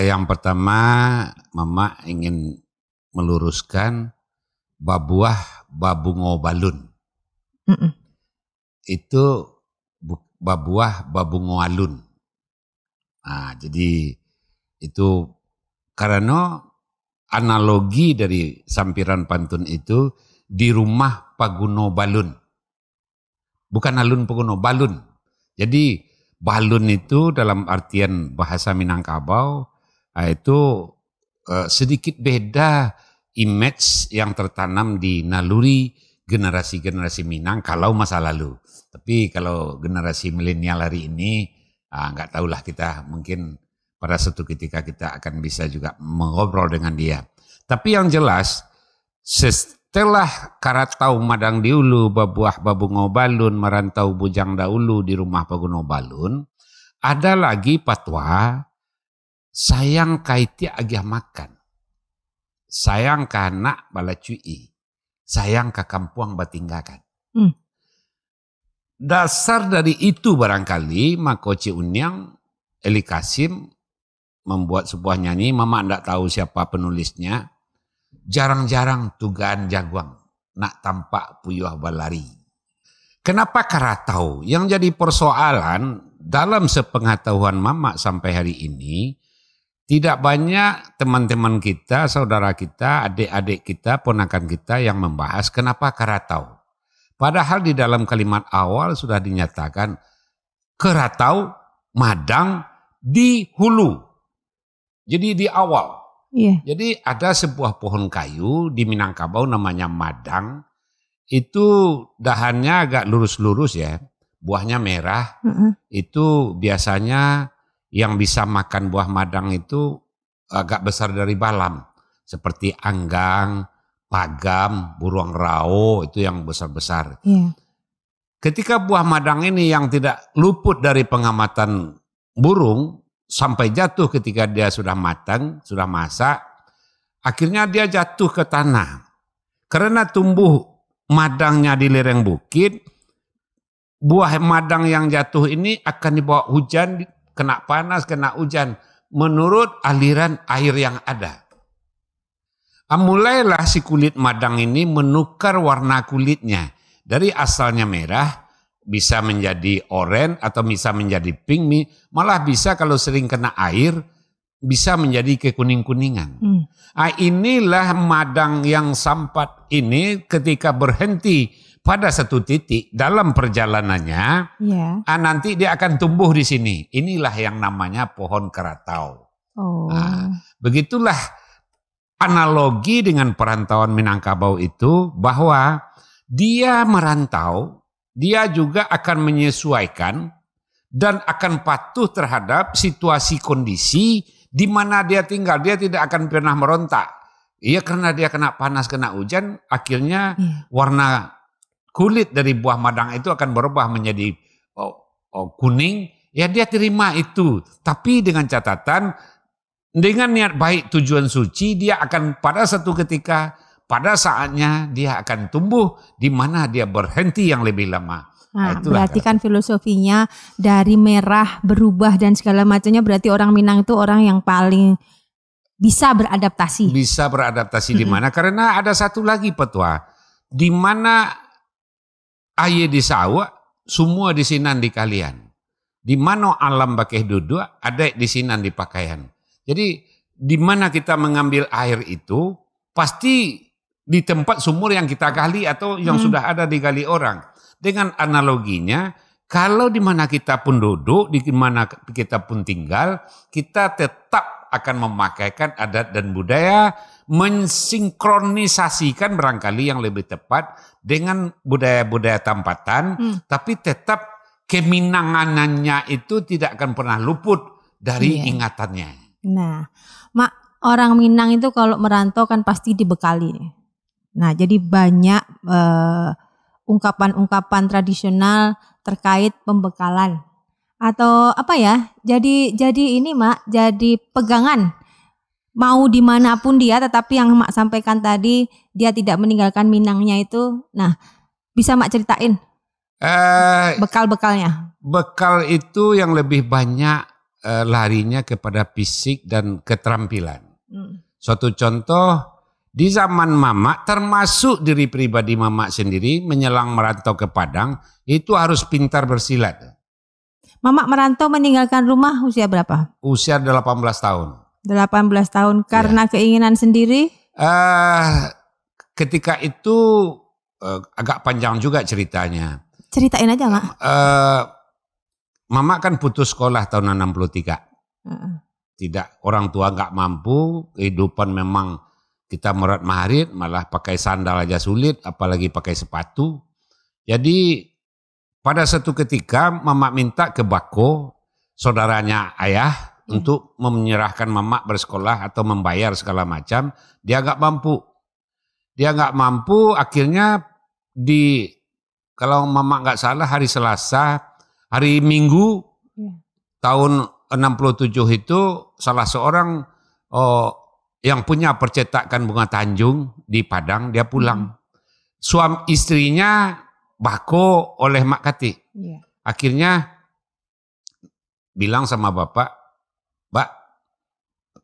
Yang pertama, Mama ingin meluruskan babuah babungo balun. Itu babuah babungo alun. Nah, jadi itu karena analogi dari sampiran pantun itu di rumah Paguno Balun. Bukan alun Paguno, balun. Jadi balun itu dalam artian bahasa Minangkabau itu sedikit beda image yang tertanam di naluri generasi-generasi Minang kalau masa lalu. Tapi kalau generasi milenial hari ini nggak tahulah, kita mungkin pada suatu ketika kita akan bisa juga mengobrol dengan dia. Tapi yang jelas setelah karatau madang diulu, babuah babungo balun, merantau bujang dahulu di rumah Paguno Balun, ada lagi patwa sayang kaiti agih makan, sayang kanak balacui, sayang ke kampuang batinggakan. Dasar dari itu barangkali Makoci Unyang, Eli Kasim membuat sebuah nyanyi, Mama enggak tahu siapa penulisnya. Jarang-jarang tugaan jaguang, nak tampak puyuh balari. Kenapa karatau? Yang jadi persoalan dalam sepengetahuan Mama sampai hari ini, tidak banyak teman-teman kita, saudara kita, adik-adik kita, ponakan kita yang membahas kenapa karatau. Padahal di dalam kalimat awal sudah dinyatakan karatau madang di hulu. Jadi di awal. Yeah. Jadi ada sebuah pohon kayu di Minangkabau namanya madang. Itu dahannya agak lurus-lurus ya. Buahnya merah. Itu biasanya yang bisa makan buah madang itu agak besar dari balam. Seperti anggang, pagam, burung rao, itu yang besar-besar. Yeah. Ketika buah madang ini yang tidak luput dari pengamatan burung, sampai jatuh ketika dia sudah matang, sudah masak, akhirnya dia jatuh ke tanah. Karena tumbuh madangnya di lereng bukit, buah madang yang jatuh ini akan dibawa hujan, kena panas, kena hujan, menurut aliran air yang ada. Mulailah si kulit madang ini menukar warna kulitnya. Dari asalnya merah, bisa menjadi oranye atau bisa menjadi pink, malah bisa kalau sering kena air, bisa menjadi kekuning-kuningan. Inilah madang yang sampat ini ketika berhenti pada satu titik dalam perjalanannya, nanti dia akan tumbuh di sini. Inilah yang namanya pohon karatau. Begitulah analogi dengan perantauan Minangkabau itu, bahwa dia merantau, dia juga akan menyesuaikan dan akan patuh terhadap situasi kondisi di mana dia tinggal. Dia tidak akan pernah merontak. Iya, karena dia kena panas, kena hujan, akhirnya warna kulit dari buah madang itu akan berubah menjadi kuning. Ya, dia terima itu. Tapi dengan catatan, dengan niat baik, tujuan suci, dia akan pada satu ketika, pada saatnya dia akan tumbuh di mana dia berhenti yang lebih lama. Nah, berarti kan filosofinya dari merah berubah dan segala macamnya, berarti orang Minang itu orang yang paling bisa beradaptasi. Bisa beradaptasi di mana? Karena ada satu lagi petua, di mana aye di sawah, semua di sinan di kalian. Di mana alam bakeh duduk, ada di sinan di pakaian. Jadi di mana kita mengambil air itu, pasti di tempat sumur yang kita gali atau yang sudah ada digali orang. Dengan analoginya, kalau di mana kita pun duduk, di mana kita pun tinggal, kita tetap akan memakaikan adat dan budaya, mensinkronisasikan barangkali yang lebih tepat dengan budaya-budaya tempatan, tapi tetap keminangannya itu tidak akan pernah luput dari ingatannya. Nah, Mak, orang Minang itu kalau merantau kan pasti dibekali. Nah, jadi banyak ungkapan-ungkapan tradisional terkait pembekalan atau apa ya? Jadi ini Mak, jadi pegangan. Mau dimanapun dia, tetapi yang Mak sampaikan tadi, dia tidak meninggalkan Minangnya itu. Nah, bisa Mak ceritain bekal-bekalnya? Bekal itu yang lebih banyak larinya kepada fisik dan keterampilan. Suatu contoh, di zaman Mama, termasuk diri pribadi Mama sendiri menyelang merantau ke Padang, itu harus pintar bersilat. Mama merantau meninggalkan rumah usia berapa? Usia 18 tahun. 18 tahun karena keinginan sendiri? Ketika itu agak panjang juga ceritanya. Ceritain aja, Mak. Mama kan putus sekolah tahun 63. Tidak, orang tua nggak mampu, kehidupan memang kita merat marit, malah pakai sandal aja sulit, apalagi pakai sepatu. Jadi pada satu ketika Mama minta ke Bako, saudaranya ayah, untuk menyerahkan Mama bersekolah atau membayar segala macam. Dia nggak mampu. Dia nggak mampu, akhirnya kalau Mama nggak salah hari Selasa, hari Minggu tahun 67 itu salah seorang yang punya percetakan Bunga Tanjung di Padang, dia pulang. Suami istrinya Bako oleh Mak Kati. Akhirnya bilang sama bapak, Mbak,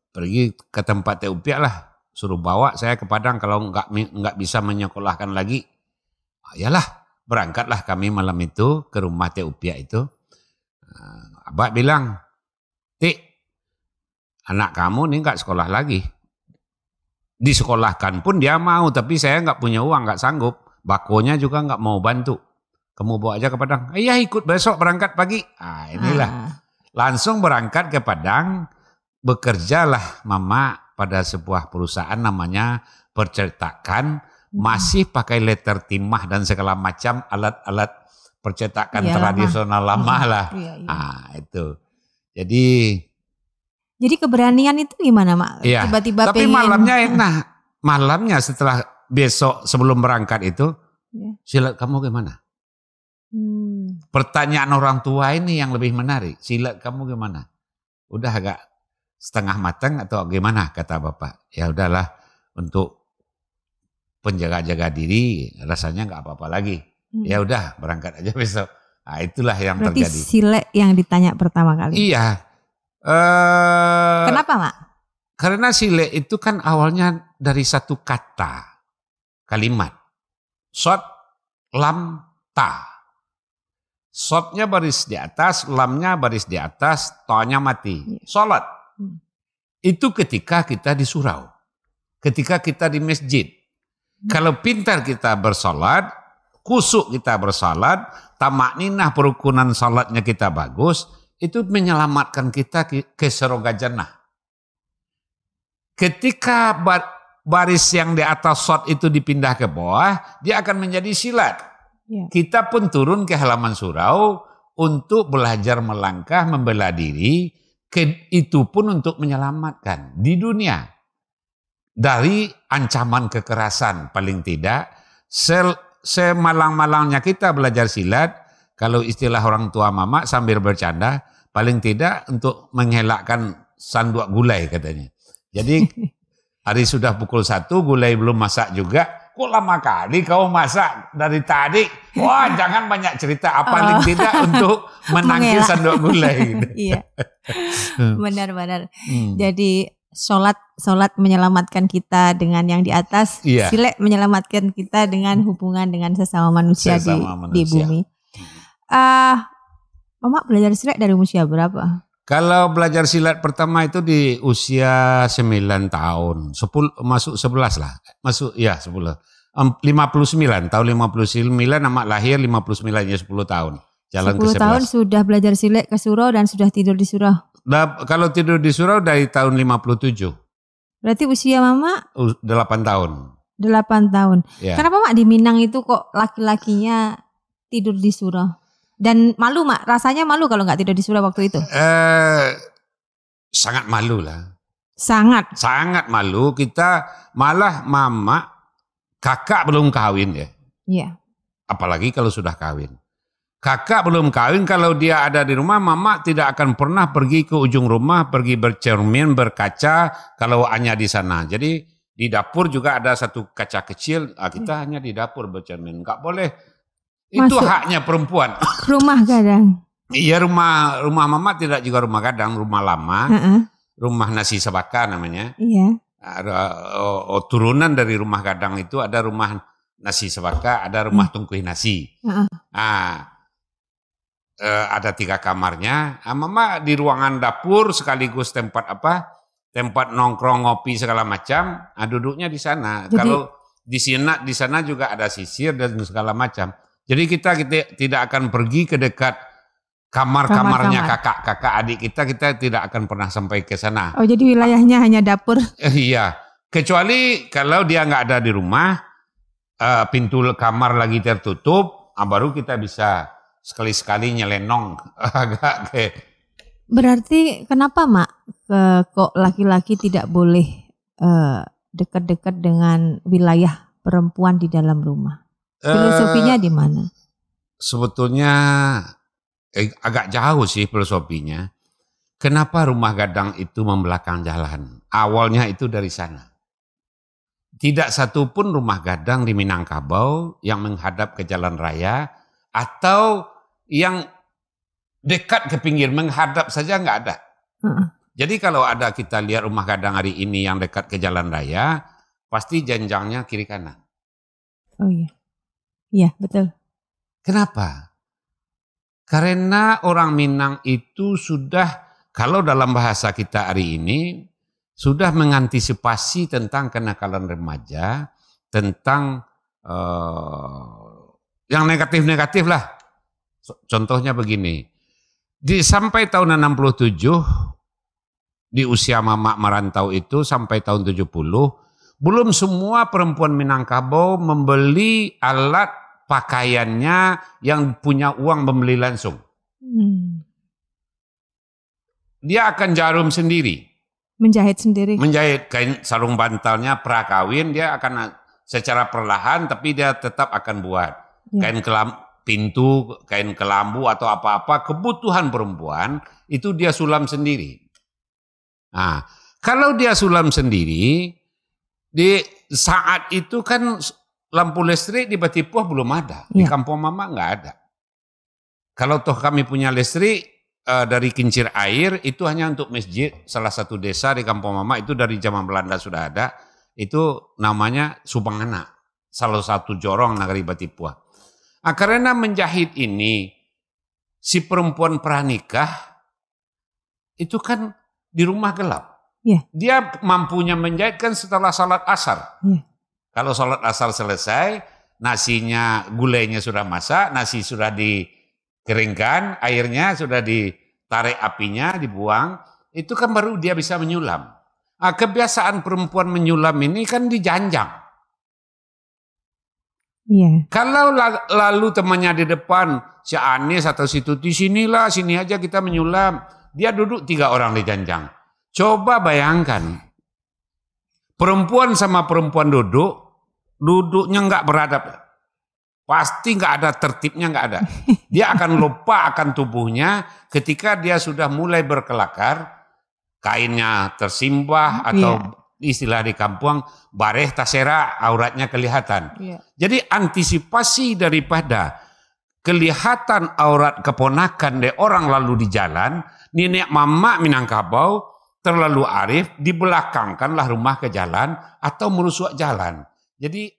pergi ke tempat Teupiak lah, suruh bawa saya ke Padang kalau nggak bisa menyekolahkan lagi. Yalah, berangkatlah kami malam itu ke rumah Teupiak itu. Abah bilang, Tik, anak kamu nih nggak sekolah lagi. Disekolahkan pun dia mau, tapi saya nggak punya uang, nggak sanggup. Bakonya juga nggak mau bantu. Kamu bawa aja ke Padang. Iya, ikut besok berangkat pagi. Inilah. Langsung berangkat ke Padang. Bekerjalah Mama pada sebuah perusahaan namanya percetakan. Masih pakai letter timah dan segala macam alat-alat percetakan tradisional lama lah. Itu. Jadi keberanian itu gimana, Mak? Iya, Tiba-tiba tapi pengen. malamnya enak. Malamnya setelah besok sebelum berangkat itu, silat kamu gimana? Pertanyaan orang tua ini yang lebih menarik. Silat kamu gimana? Udah agak setengah matang atau gimana, kata bapak. Ya udahlah, untuk penjaga-jaga diri rasanya nggak apa-apa lagi. Ya udah berangkat aja besok. Nah, itulah yang berarti terjadi. silat yang ditanya pertama kali. Iya. Kenapa, Mak? Karena silat itu kan awalnya dari satu kata, kalimat. Sot, lam, ta. Sotnya baris di atas, lamnya baris di atas, tonya mati. Sholat. Itu ketika kita di surau. Ketika kita di masjid. Kalau pintar kita bersolat, kusuk kita bersolat, tamak ninah perukunan salatnya kita bagus, itu menyelamatkan kita ke surga jannah. Ketika baris yang di atas shot itu dipindah ke bawah, dia akan menjadi silat. Kita pun turun ke halaman surau untuk belajar melangkah, membela diri, itu pun untuk menyelamatkan di dunia. Dari ancaman kekerasan paling tidak, semalang-malangnya kita belajar silat, kalau istilah orang tua Mama sambil bercanda, paling tidak untuk mengelakkan sanduak gulai katanya. Jadi hari sudah pukul 1, gulai belum masak juga. Kok lama kali kau masak dari tadi? Wah, jangan banyak cerita. Paling tidak untuk menangkis sanduak gulai. Gitu. Iya, benar-benar. Jadi sholat menyelamatkan kita dengan yang di atas. Silat menyelamatkan kita dengan hubungan dengan sesama manusia, di bumi. Mama belajar silat dari usia berapa? Kalau belajar silat pertama itu di usia 9 tahun, 10, masuk 11 lah, masuk ya 10, 59, tahun 59, amak lahir 59, ya 10 tahun, jalan 10 ke 11. tahun sudah belajar silat ke surau dan sudah tidur di surau? Kalau tidur di surau dari tahun 57. Berarti usia Mama? 8 tahun. 8 tahun. Ya. Kenapa Mak di Minang itu kok laki-lakinya tidur di surau? Dan malu, Mak, rasanya malu kalau nggak tidur di surau waktu itu? Sangat malu lah. Sangat malu. Kita malah Mama, kakak belum kawin ya. Iya. Apalagi kalau sudah kawin. Kakak belum kawin, kalau dia ada di rumah, Mama tidak akan pernah pergi ke ujung rumah, pergi bercermin, berkaca kalau hanya di sana. Jadi di dapur juga ada satu kaca kecil, kita hanya di dapur bercermin, nggak boleh. Itu masuk haknya perempuan. Rumah kadang. Iya, rumah mama tidak juga rumah gadang, rumah lama, rumah nasi sebaka namanya. Iya. Turunan dari rumah gadang itu ada rumah nasi sebaka, ada rumah tungkuih nasi. Ada 3 kamarnya. Mama di ruangan dapur sekaligus tempat nongkrong ngopi segala macam. Duduknya di sana. Jadi, kalau di sana juga ada sisir dan segala macam. Jadi kita tidak akan pergi ke dekat kamar-kamarnya kakak adik kita tidak akan pernah sampai ke sana. Oh, jadi wilayahnya hanya dapur. Iya, kecuali kalau dia nggak ada di rumah, pintu kamar lagi tertutup, baru kita bisa sekali-sekali nyelenong agak ke. Berarti kenapa Mak kok laki-laki tidak boleh dekat-dekat dengan wilayah perempuan di dalam rumah? Filosofinya di mana? Sebetulnya agak jauh sih filosofinya. Kenapa rumah gadang itu membelakang jalan? Awalnya itu dari sana. Tidak satu pun rumah gadang di Minangkabau yang menghadap ke jalan raya atau yang dekat ke pinggir, menghadap saja nggak ada. Jadi kalau ada kita lihat rumah gadang hari ini yang dekat ke jalan raya, pasti jenjangnya kiri kanan. Oh iya, iya betul. Kenapa? Karena orang Minang itu sudah, kalau dalam bahasa kita hari ini, sudah mengantisipasi tentang kenakalan remaja, tentang yang negatif-negatif lah. Contohnya begini, sampai tahun 67, di usia mama merantau itu sampai tahun 70, belum semua perempuan Minangkabau membeli alat pakaiannya yang punya uang membeli langsung. Dia akan jarum sendiri. Menjahit sendiri. Menjahit kain sarung bantalnya prakawin, dia akan secara perlahan tapi dia tetap akan buat. Ya. Kain pintu, kain kelambu atau apa-apa, kebutuhan perempuan itu dia sulam sendiri. Nah, kalau dia sulam sendiri, di saat itu kan lampu listrik di Batipuah belum ada, di kampung mama nggak ada. Kalau toh kami punya listrik dari kincir air itu hanya untuk masjid, salah satu desa di kampung mama itu dari zaman Belanda sudah ada, itu namanya Subangana, salah satu jorong negeri Batipuah. Karena menjahit ini, si perempuan pranikah itu kan di rumah gelap. Dia mampunya menjahit kan setelah salat asar. Kalau sholat asar selesai, nasinya, gulainya sudah masak, nasi sudah dikeringkan, airnya sudah ditarik apinya, dibuang, itu kan baru dia bisa menyulam. Kebiasaan perempuan menyulam ini kan dijanjang. Kalau lalu temannya di depan, si Anis atau si Tuti, sini aja kita menyulam. Dia duduk 3 orang di janjang. Coba bayangkan, perempuan sama perempuan duduknya nggak beradab, pasti nggak ada tertibnya, nggak ada. Dia akan lupa akan tubuhnya ketika dia sudah mulai berkelakar, kainnya tersimbah atau istilah di kampung bareh tasera, auratnya kelihatan. Jadi antisipasi daripada kelihatan aurat keponakan de orang lalu di jalan, nenek mama Minangkabau terlalu arif, dibelakangkanlah rumah ke jalan atau merusak jalan. Jadi